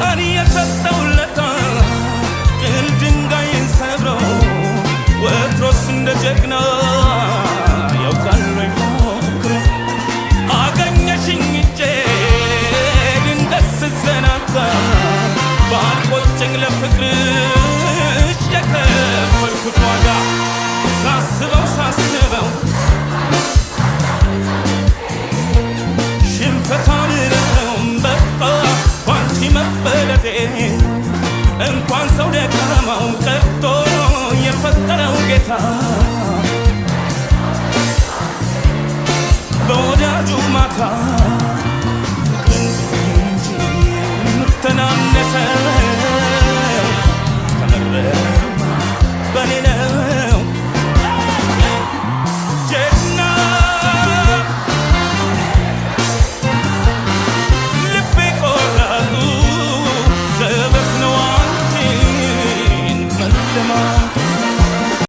እኔ የሰጠውለታ ቅል ድንጋይን ሰብሮ ወትሮስ እንደ ጀግና ያውቃል ወይ ፎክሮ አገኘሽኝ እጄ ድንገት ስዘናጋ ባልቆጨኝ ለፍቅርሽ የከፈልኩት ዋጋ ሳስበው ሽንፈታን ነው በቃ ባንቺ መበለቴ እንኳን ሰው ደካማው ቀርቶ የፈጠረው ጌታ በወዳጁ ማታ ፍቅርን እንጂ የምተናነሰው ከመረማ በኔ ነው ጀግና ልቤ ቆራጡ ዘበት ነው አንቺን መለማ